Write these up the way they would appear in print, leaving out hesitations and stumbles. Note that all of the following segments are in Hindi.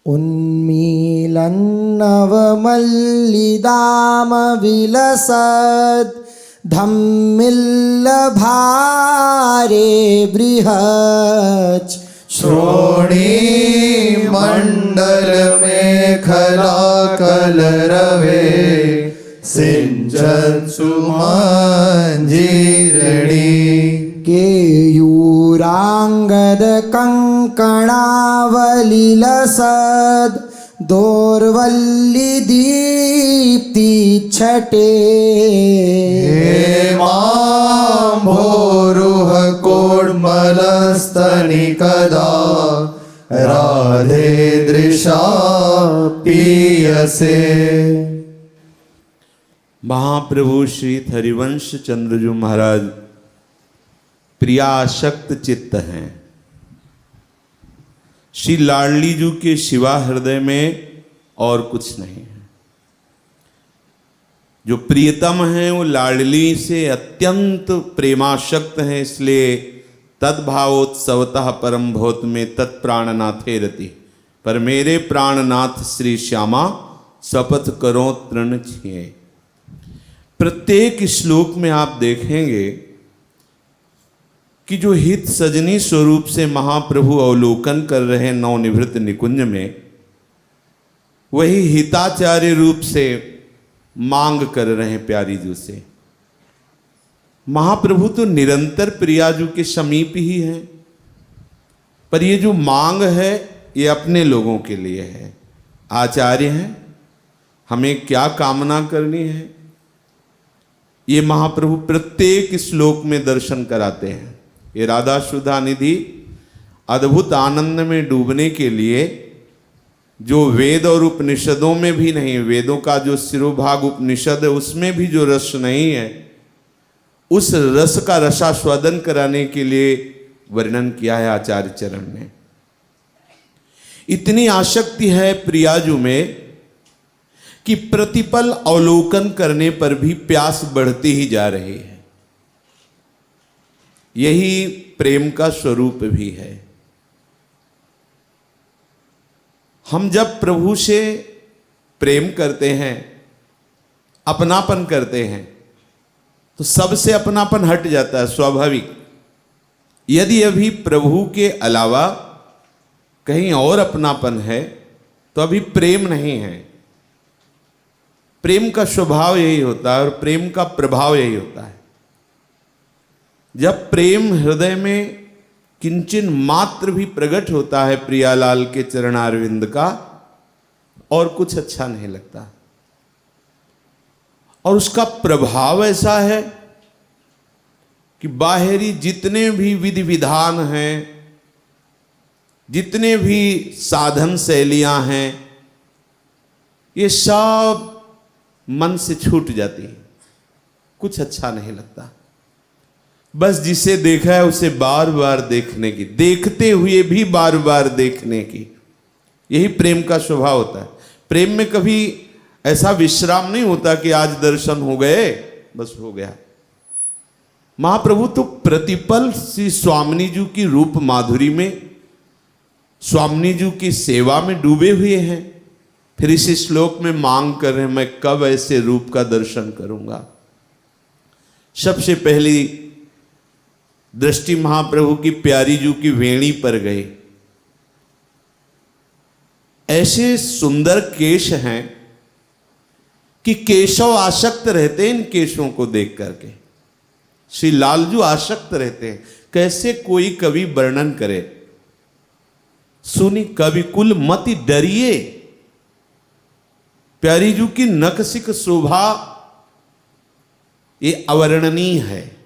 उन्मीलन्नवमल्लिदामविलसद् धम्मिल्लभारे बृहत् श्रोणीमण्डलमेखला कलरवे सिञ्चन्सु मञ्जीरणी केयूराङ्गदकङ्कणावलिलसद् दोर्वल्लिदीप्तिच्छटे हेमाम्भोरुह कोड्मलस्तनिकदा राधे दृशा पीयसे। महाप्रभु श्री हरिवंश चंद्रजू महाराज प्रियाशक्त चित्त हैं। श्री लाडली जू के शिवा हृदय में और कुछ नहीं है। जो प्रियतम हैं वो लाडली से अत्यंत प्रेमाशक्त हैं, इसलिए तद्भावोत्सवतः परम भूत में तत्प्राणनाथे रति। पर मेरे प्राणनाथ श्री श्यामा शपथ करो तृण छिए। प्रत्येक श्लोक में आप देखेंगे कि जो हित सजनी स्वरूप से महाप्रभु अवलोकन कर रहे नवनिवृत्त निकुंज में, वही हिताचार्य रूप से मांग कर रहे हैं प्यारी जू से। महाप्रभु तो निरंतर प्रियाजू के समीप ही हैं, पर ये जो मांग है ये अपने लोगों के लिए है। आचार्य हैं, हमें क्या कामना करनी है, ये महाप्रभु प्रत्येक श्लोक में दर्शन कराते हैं। ये राधा सुधा निधि अद्भुत आनंद में डूबने के लिए जो वेद और उपनिषदों में भी नहीं, वेदों का जो शिरोभाग उपनिषद है उसमें भी जो रस नहीं है, उस रस का रसास्वादन कराने के लिए वर्णन किया है आचार्य चरण ने। इतनी आसक्ति है प्रियाजू में कि प्रतिपल अवलोकन करने पर भी प्यास बढ़ती ही जा रही है। यही प्रेम का स्वरूप भी है। हम जब प्रभु से प्रेम करते हैं, अपनापन करते हैं, तो सबसे अपनापन हट जाता है, स्वाभाविक। यदि अभी प्रभु के अलावा कहीं और अपनापन है तो अभी प्रेम नहीं है। प्रेम का स्वभाव यही होता है और प्रेम का प्रभाव यही होता है। जब प्रेम हृदय में किंचन मात्र भी प्रकट होता है प्रियालाल के चरणारविंद का, और कुछ अच्छा नहीं लगता। और उसका प्रभाव ऐसा है कि बाहरी जितने भी विधि विधान हैं, जितने भी साधन शैलियां हैं, ये सब मन से छूट जाती हैं, कुछ अच्छा नहीं लगता। बस जिसे देखा है उसे बार बार देखने की, देखते हुए भी बार बार देखने की, यही प्रेम का स्वभाव होता है। प्रेम में कभी ऐसा विश्राम नहीं होता कि आज दर्शन हो गए बस हो गया। महाप्रभु तो प्रतिपल श्री स्वामिनी जी की रूप माधुरी में, स्वामिनी जी की सेवा में डूबे हुए हैं। फिर इस श्लोक में मांग कर रहे हैं, मैं कब ऐसे रूप का दर्शन करूंगा। सबसे पहली दृष्टि महाप्रभु की प्यारी जू की वेणी पर गई। ऐसे सुंदर केश हैं कि केशव आसक्त रहते हैं इन केशों को देख करके। श्री लालजू आसक्त रहते हैं। कैसे कोई कवि वर्णन करे, सुनी कवि कुल मति डरिए। प्यारी जू की नखसिक शोभा ये अवर्णनीय है।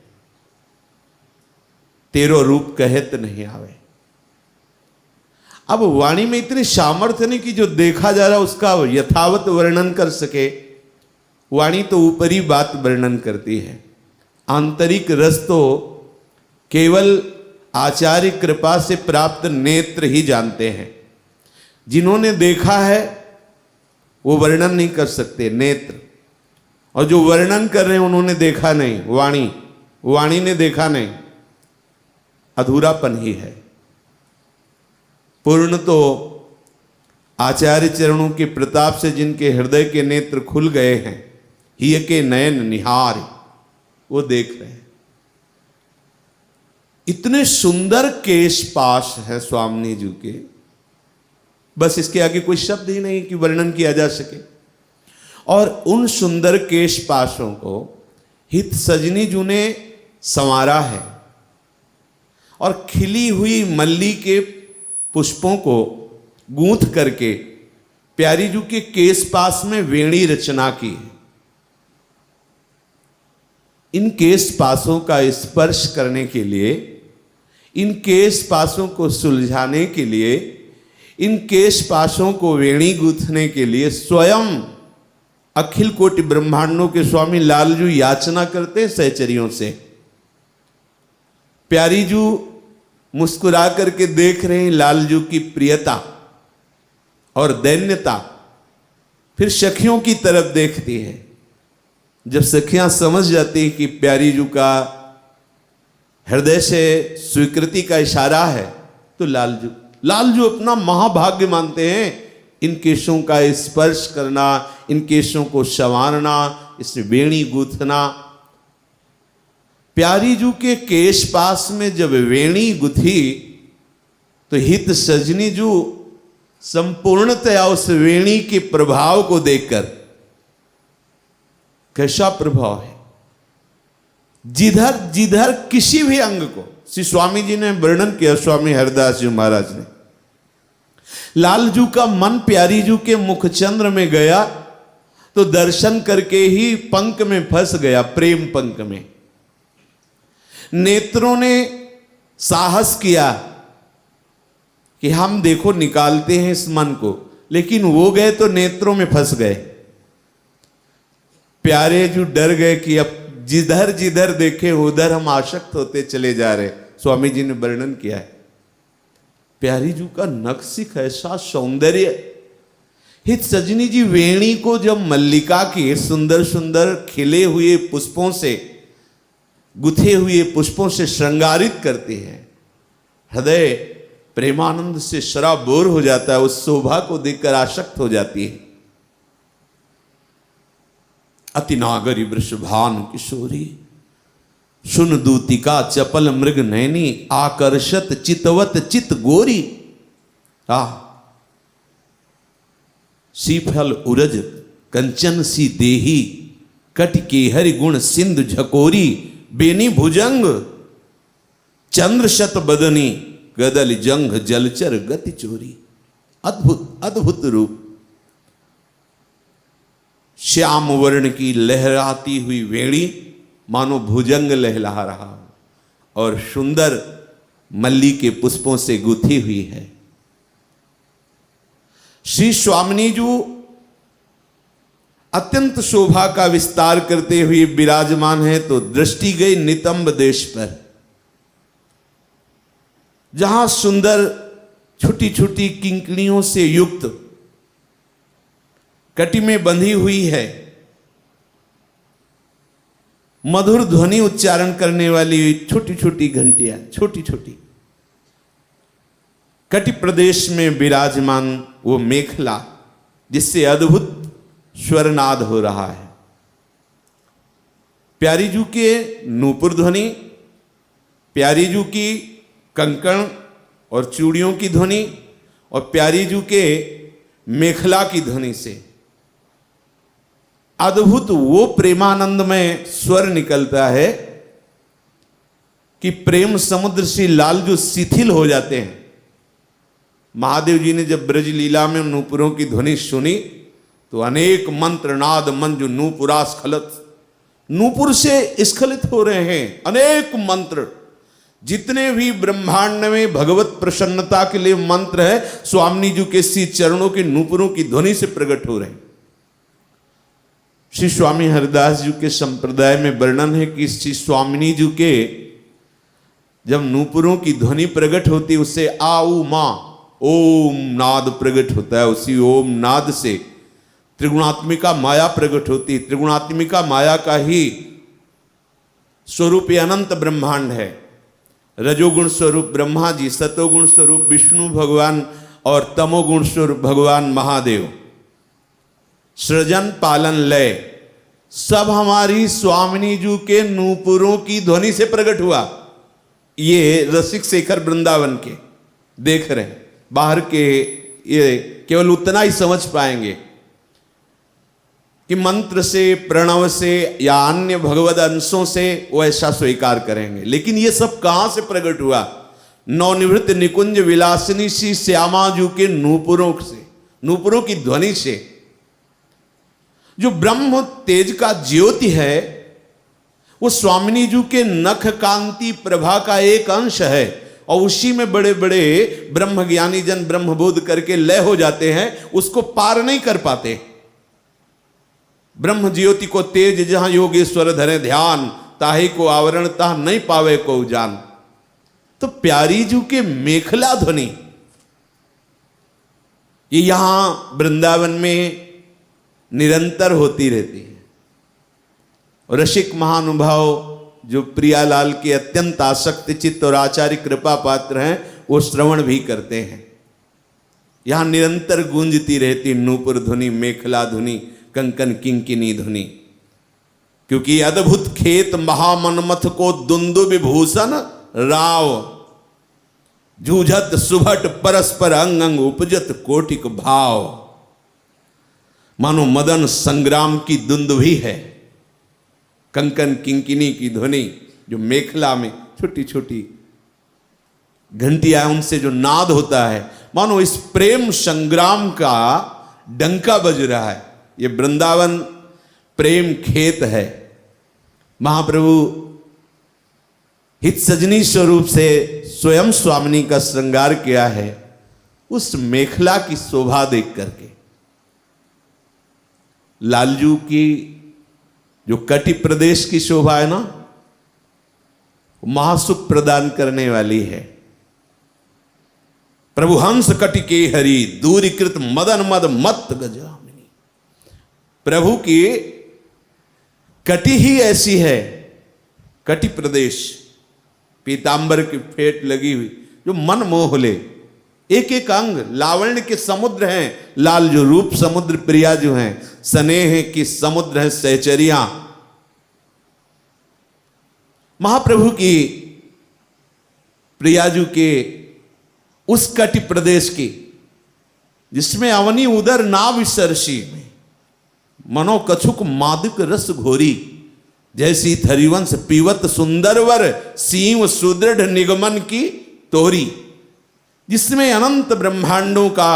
तेरो रूप कहत नहीं आवे। अब वाणी में इतनी सामर्थ्य नहीं कि जो देखा जा रहा उसका यथावत वर्णन कर सके। वाणी तो ऊपरी बात वर्णन करती है, आंतरिक रस तो केवल आचार्य कृपा से प्राप्त नेत्र ही जानते हैं। जिन्होंने देखा है वो वर्णन नहीं कर सकते, नेत्र। और जो वर्णन कर रहे हैं उन्होंने देखा नहीं, वाणी ने देखा नहीं, अधूरापन ही है। पूर्ण तो आचार्य चरणों के प्रताप से जिनके हृदय के नेत्र खुल गए हैं, हिय के नयन निहार, वो देख रहे हैं। इतने सुंदर केश पाश है स्वामी जी के, बस इसके आगे कोई शब्द ही नहीं कि वर्णन किया जा सके। और उन सुंदर केश पाशों को हित सजनी जी ने संवारा है और खिली हुई मल्ली के पुष्पों को गूंथ करके प्यारी जी के केश पास में वेणी रचना की है। इन केश पासों का स्पर्श करने के लिए, इन केश पासों को सुलझाने के लिए, इन केश पासों को वेणी गूंथने के लिए स्वयं अखिल कोटि ब्रह्मांडों के स्वामी लालजू याचना करते सहचरियों से। प्यारी जू मुस्कुरा करके देख रहे हैं लालजू की प्रियता और दैन्यता। फिर सखियों की तरफ देखती है। जब सखियां समझ जाती कि प्यारी जू का हृदय से स्वीकृति का इशारा है, तो लालजू अपना महाभाग्य मानते हैं इन केशों का स्पर्श करना, इन केशों को संवारना, इस वेणी गूंथना। प्यारी जू के केश पास में जब वेणी गुथी तो हित सजनी जू संपूर्णतया उस वेणी के प्रभाव को देखकर, कैसा प्रभाव है, जिधर जिधर किसी भी अंग को, श्री स्वामी जी ने वर्णन किया, स्वामी हरदास जी महाराज ने, लालजू का मन प्यारी जू के मुखचंद्र में गया तो दर्शन करके ही पंख में फंस गया, प्रेम पंख में। नेत्रों ने साहस किया कि हम देखो निकालते हैं इस मन को, लेकिन वो गए तो नेत्रों में फंस गए। प्यारे जो डर गए कि अब जिधर जिधर देखे उधर हम आसक्त होते चले जा रहे। स्वामी जी ने वर्णन किया है प्यारी जू का नक्सिक ऐसा सौंदर्य। हित सजनी जी वेणी को जब मल्लिका के सुंदर सुंदर खिले हुए पुष्पों से, गुथे हुए पुष्पों से श्रृंगारित करती है, हृदय प्रेमानंद से शराबोर हो जाता है, उस शोभा को देखकर आसक्त हो जाती है। अति नागरी वृषभानु किशोरी, सुन दूतिका चपल मृग नैनी, आकर्षत चितवत चित गोरी। सीफल उरज कंचन सी देही, कट के हरि गुण सिंधु झकोरी। बेनी भुजंग चंद्र शत बदनी, गदल जंघ जलचर गति चोरी। अद्भुत अद्भुत रूप। श्याम वर्ण की लहराती हुई वेणी मानो भुजंग लहला रहा हो और सुंदर मल्ली के पुष्पों से गुथी हुई है। श्री स्वामिनी जी अत्यंत शोभा का विस्तार करते हुए विराजमान है, तो दृष्टि गई नितंब देश पर, जहां सुंदर छोटी छोटी किंकलियों से युक्त कटी में बंधी हुई है, मधुर ध्वनि उच्चारण करने वाली छोटी छोटी घंटियां, छोटी छोटी। कटि प्रदेश में विराजमान वो मेखला, जिससे अद्भुत स्वरनाद हो रहा है। प्यारी जू के नूपुर ध्वनि, प्यारी जू की कंकण और चूड़ियों की ध्वनि और प्यारी जू के मेखला की ध्वनि से अद्भुत वो प्रेमानंद में स्वर निकलता है कि प्रेम समुद्र से लालजू शिथिल हो जाते हैं। महादेव जी ने जब ब्रज लीला में नूपुरों की ध्वनि सुनी तो अनेक मंत्र नाद मंजु नूपुरा स्खलत, नूपुर से स्खलित हो रहे हैं अनेक मंत्र। जितने भी ब्रह्मांड में भगवत प्रसन्नता के लिए मंत्र है, स्वामी जी के श्री चरणों के नूपुरों की ध्वनि से प्रकट हो रहे हैं। श्री स्वामी हरदास जी के संप्रदाय में वर्णन है कि श्री स्वामिनी जी के जब नूपुरों की ध्वनि प्रकट होती, उससे आऊ मां ओम नाद प्रकट होता है। उसी ओम नाद से त्रिगुणात्मिका माया प्रकट होती। त्रिगुणात्मिका माया का ही स्वरूप अनंत ब्रह्मांड है। रजोगुण स्वरूप ब्रह्मा जी, सतोगुण स्वरूप विष्णु भगवान और तमोगुण स्वरूप भगवान महादेव, सृजन पालन लय सब हमारी स्वामिनी जी के नूपुरों की ध्वनि से प्रकट हुआ। ये रसिक शेखर वृंदावन के देख रहे हैं, बाहर के ये केवल उतना ही समझ पाएंगे कि मंत्र से, प्रणव से या अन्य भगवद अंशों से वो ऐसा स्वीकार करेंगे। लेकिन ये सब कहां से प्रकट हुआ? नवनिवृत्त निकुंज विलासिनी सी श्यामाजू के नूपुरों से, नूपुरों की ध्वनि से। जो ब्रह्म तेज का ज्योति है वो स्वामिनी जी के नख कांति प्रभा का एक अंश है, और उसी में बड़े बड़े ब्रह्म ज्ञानी जन ब्रह्मबोध करके लय हो जाते हैं, उसको पार नहीं कर पाते। ब्रह्म ज्योति को तेज जहां योगेश्वर धरे ध्यान, ताहे को आवरण ताह नहीं पावे को जान। तो प्यारी जी के मेखला ध्वनि ये यहां वृंदावन में निरंतर होती रहती है। रसिक महानुभाव जो प्रियालाल के अत्यंत आसक्त चित्त और आचार्य कृपा पात्र हैं, वो श्रवण भी करते हैं। यहां निरंतर गूंजती रहती नूपुर ध्वनि, मेखला ध्वनि, कंकन किंकिनी ध्वनि। क्योंकि अद्भुत खेत महामन्मथ को दुंदु विभूषण राव, जूझत सुभट परस्पर अंग अंग उपजत कोटिक भाव। मानो मदन संग्राम की दुंदुभी है, कंकन किंकिनी की ध्वनि जो मेखला में छोटी छोटी घंटियां, उनसे जो नाद होता है, मानो इस प्रेम संग्राम का डंका बज रहा है। ये वृंदावन प्रेम खेत है। महाप्रभु हित सजनी स्वरूप से स्वयं स्वामिनी का श्रृंगार किया है उस मेखला की शोभा देख करके। लालजू की जो कटि प्रदेश की शोभा है ना, महासुख प्रदान करने वाली है। प्रभु हंस कटि के हरि दूरीकृत मदन मद मत गजामिनी। प्रभु की कटि ही ऐसी है, कटि प्रदेश, पीतांबर की फेट लगी हुई जो मन मोह ले। एक एक अंग लावण्य के समुद्र हैं। लाल जो रूप समुद्र, प्रिया जो हैं स्नेह की समुद्र है सहचरिया। महाप्रभु की प्रियाजू के उस कटि प्रदेश की जिसमें अवनी उदर ना विसरसी में मनो कछुक मादक रस घोरी, जैसी थरिवंश पीवत सुंदरवर सीव सुदृढ़ निगमन की तोरी। जिसमें अनंत ब्रह्मांडों का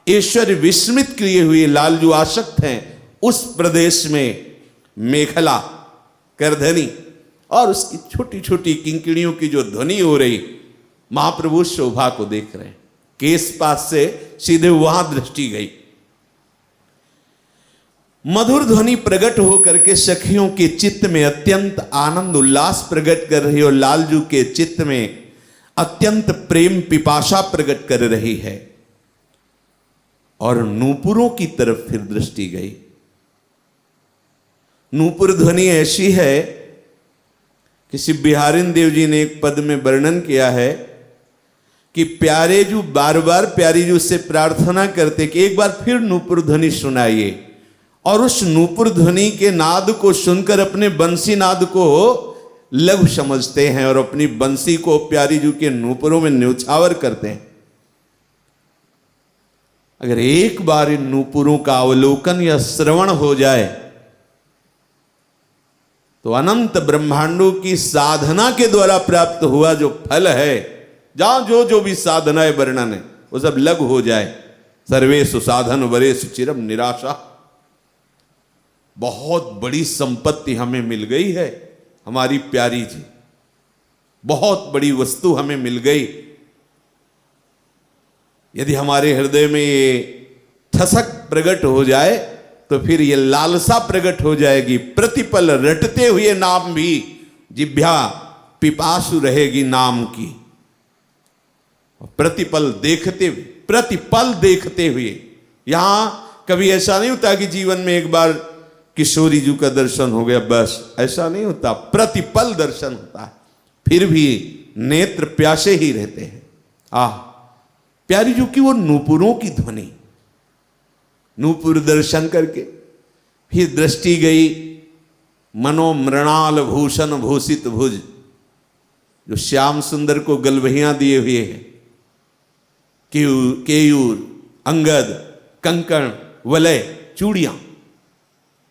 ऐश्वर्य विस्मित किए हुए लालजू आसक्त हैं, उस प्रदेश में मेखला करधनी और उसकी छोटी छोटी किंकिणियों की जो ध्वनि हो रही, महाप्रभु शोभा को देख रहे हैं। केस पास से सीधे वहां दृष्टि गई। मधुर ध्वनि प्रकट होकर के सखियों के चित्त में अत्यंत आनंद उल्लास प्रकट कर रही और लालजू के चित्त में अत्यंत प्रेम पिपाशा प्रकट कर रही है। और नूपुरों की तरफ फिर दृष्टि गई। नूपुर ध्वनि ऐसी है, किसी बिहारिन देव जी ने एक पद में वर्णन किया है कि प्यारे जो बार बार प्यारी जी उससे प्रार्थना करते कि एक बार फिर नूपुर ध्वनि सुनाइए, और उस नूपुर ध्वनि के नाद को सुनकर अपने बंसी नाद को लघु समझते हैं और अपनी बंसी को प्यारी जी के नूपुरों में न्यौछावर करते हैं। अगर एक बार इन नूपुरों का अवलोकन या श्रवण हो जाए तो अनंत ब्रह्मांडों की साधना के द्वारा प्राप्त हुआ जो फल है, जहां जो जो भी साधना है वर्णन है, वो सब लघु हो जाए। सर्वेषु साधन वरेषु चिरम निराशा। बहुत बड़ी संपत्ति हमें मिल गई है, हमारी प्यारी जी, बहुत बड़ी वस्तु हमें मिल गई। यदि हमारे हृदय में ये ठसक प्रकट हो जाए तो फिर ये लालसा प्रकट हो जाएगी। प्रतिपल रटते हुए नाम भी जिह्वा पिपासु रहेगी नाम की। प्रतिपल देखते हुए, प्रतिपल देखते हुए। यहां कभी ऐसा नहीं होता कि जीवन में एक बार किशोरी जी का दर्शन हो गया बस, ऐसा नहीं होता। प्रतिपल दर्शन होता है, फिर भी नेत्र प्यासे ही रहते हैं। प्यारी जी की वो नूपुरों की ध्वनि, नूपुर दर्शन करके फिर दृष्टि गई मनो मृणाल भूषण भूषित भुज, जो श्याम सुंदर को गलबहियां दिए हुए हैं, केयूर, अंगद, कंकण, वलय, चूड़ियां,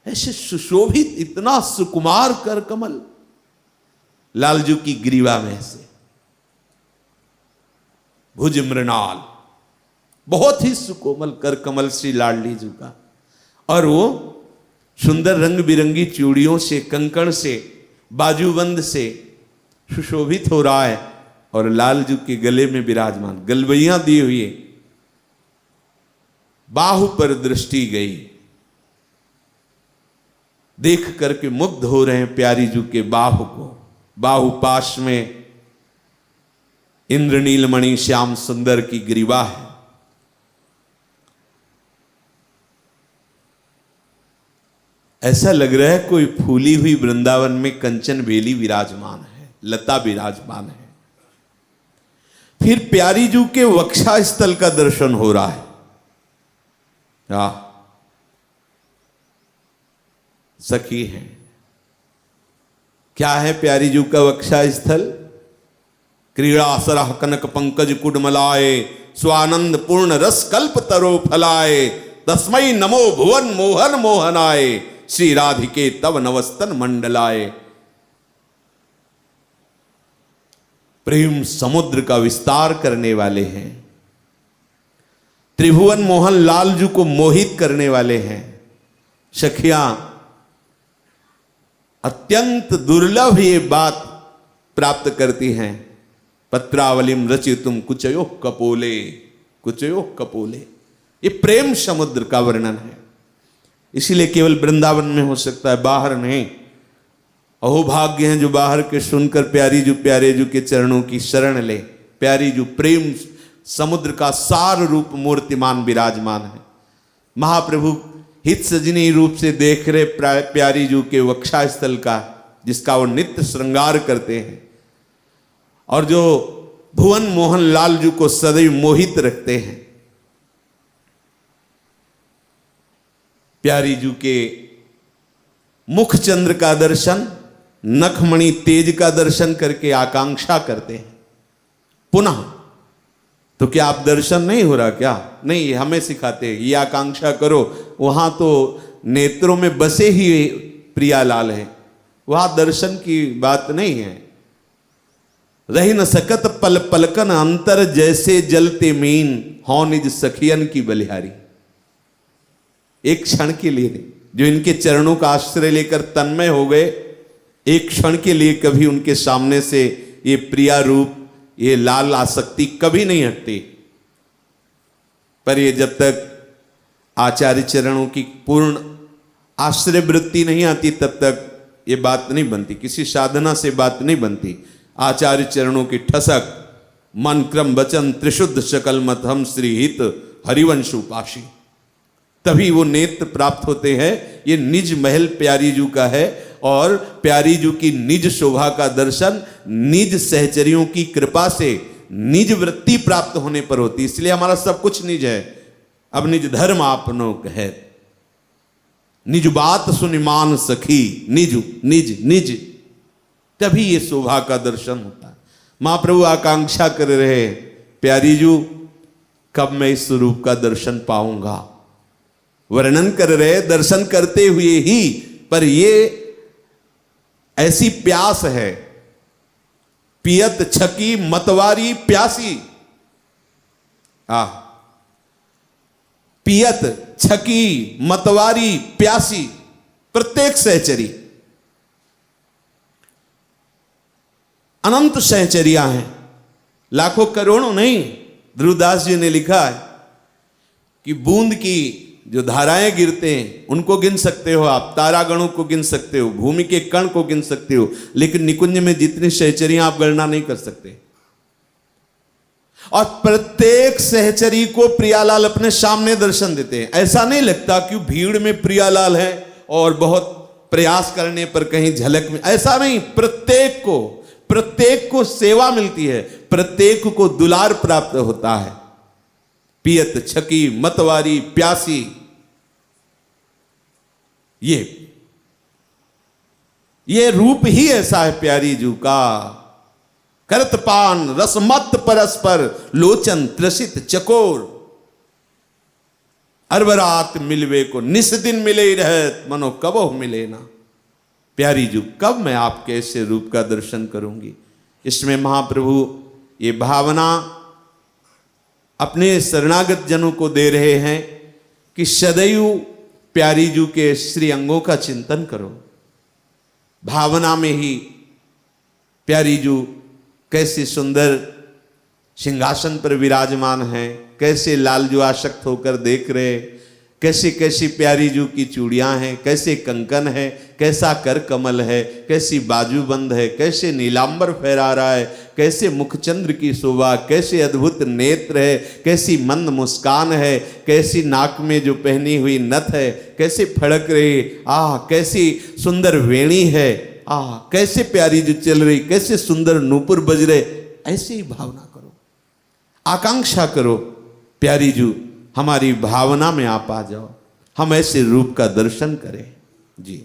ऐसे सुशोभित इतना सुकुमार कर कमल लालजू की ग्रीवा में से, भुज मृणाल, बहुत ही सुकोमल कर कमल श्री लाडली जी का। और वो सुंदर रंग बिरंगी चूड़ियों से, कंकण से, बाजूबंद से सुशोभित हो रहा है, और लालजू के गले में विराजमान गलबैयां दी हुई, बाहु पर दृष्टि गई, देख करके मुग्ध हो रहे हैं प्यारी जू के बाहु को। बाहु पाश में इंद्रनीलमणि श्याम सुंदर की ग्रीवा है। ऐसा लग रहा है कोई फूली हुई वृंदावन में कंचन बेली विराजमान है, लता विराजमान है। फिर प्यारी जू के वक्षा स्थल का दर्शन हो रहा है। सखी है, क्या है प्यारी जू का वक्षा स्थल? क्रीड़ा सरह कनक पंकज कुडमलाए, स्वानंद पूर्ण रस कल्प तरो फलाए, तस्मै नमो भुवन मोहन मोहनाए, श्री राधिके तव नवस्तन मंडलाए। प्रेम समुद्र का विस्तार करने वाले हैं, त्रिभुवन मोहन लालजू को मोहित करने वाले हैं। सखियां, अत्यंत दुर्लभ ये बात प्राप्त करती हैं। पत्रावलिम रचितुम कुचयो कपोले, कुचयो कपोले, ये प्रेम समुद्र का वर्णन है। इसीलिए केवल वृंदावन में हो सकता है, बाहर नहीं। अहोभाग्य हैं जो बाहर के सुनकर प्यारी जू प्यारे जू के चरणों की शरण ले। प्यारी जू प्रेम समुद्र का सार रूप मूर्तिमान विराजमान है। महाप्रभु हित सजनी रूप से देख रहे प्यारी जू के वक्षा स्थल का, जिसका वो नित्य श्रृंगार करते हैं, और जो भुवन मोहन लाल जू को सदैव मोहित रखते हैं। प्यारी जू के मुख चंद्र का दर्शन, नखमणि तेज का दर्शन करके आकांक्षा करते हैं पुनः। तो क्या आप दर्शन नहीं हो रहा क्या? नहीं, हमें सिखाते हैं ये आकांक्षा करो। वहां तो नेत्रों में बसे ही प्रियालाल है, वहां दर्शन की बात नहीं है। रही न सकत पल पलकन अंतर, जैसे जलते मीन हो निज सखियन की बलिहारी। एक क्षण के लिए जो इनके चरणों का आश्रय लेकर तन्मय हो गए, एक क्षण के लिए कभी उनके सामने से ये प्रिया रूप, ये लाल आसक्ति कभी नहीं हटती। पर ये जब तक आचार्य चरणों की पूर्ण आश्रय वृत्ति नहीं आती, तब तक ये बात नहीं बनती, किसी साधना से बात नहीं बनती। आचार्य चरणों की ठसक, मन क्रम वचन त्रिशुद्ध सकल मत हम श्री हित हरिवंश उपासी, तभी वो नेत्र प्राप्त होते हैं। ये निज महल प्यारी जू का है, और प्यारी जू की निज शोभा का दर्शन निज सहचरियों की कृपा से निज वृत्ति प्राप्त होने पर होती। इसलिए हमारा सब कुछ निज है। अब निज धर्म आपनो कहे, निज बात सुनिमान सखी, निज निज निज, तभी ये शोभा का दर्शन होता है। महाप्रभु आकांक्षा कर रहे, प्यारी जू कब मैं इस स्वरूप का दर्शन पाऊंगा। वर्णन कर रहे दर्शन करते हुए ही, पर ये ऐसी प्यास है, पियत छकी मतवारी प्यासी। पियत छकी मतवारी प्यासी, प्रत्येक सहचरी, अनंत सहचरियां हैं, लाखों करोड़ों नहीं। ध्रुवदास जी ने लिखा है कि बूंद की जो धाराएं गिरते हैं उनको गिन सकते हो आप, तारागणों को गिन सकते हो, भूमि के कण को गिन सकते हो, लेकिन निकुंज में जितनी सहचरियां आप गणना नहीं कर सकते। और प्रत्येक सहचरी को प्रियालाल अपने सामने दर्शन देते हैं। ऐसा नहीं लगता कि भीड़ में प्रियालाल है और बहुत प्रयास करने पर कहीं झलक में, ऐसा नहीं। प्रत्येक को सेवा मिलती है, प्रत्येक को दुलार प्राप्त होता है। पियत छकी मतवारी प्यासी, ये रूप ही ऐसा है प्यारी जू का। करत पान रसमत परस्पर, लोचन त्रसित चकोर। अरबरात मिलवे को निस दिन मिले ही रहत, मनो कबो मिले ना। प्यारी जू कब मैं आपके ऐसे रूप का दर्शन करूंगी। इसमें महाप्रभु ये भावना अपने शरणागत जनों को दे रहे हैं कि सदैव प्यारी जू के श्री अंगों का चिंतन करो। भावना में ही प्यारी जू कैसी सुंदर सिंहासन पर विराजमान हैं, कैसे लालजू आसक्त होकर देख रहे, कैसी कैसी प्यारी जू की चूड़ियां हैं, कैसे कंकन है, कैसा कर कमल है, कैसी बाजूबंद है, कैसे नीलांबर फहरा रहा है, कैसे मुखचंद्र की शोभा, कैसे अद्भुत नेत्र है, कैसी मंद मुस्कान है, कैसी नाक में जो पहनी हुई नथ है, कैसे फड़क रही, आह कैसी सुंदर वेणी है, आह कैसे प्यारी जो चल रही, कैसे सुंदर नूपुर बज रहे। ऐसे ही भावना करो, आकांक्षा करो प्यारी जू हमारी भावना में आप आ जाओ, हम ऐसे रूप का दर्शन करें। जी।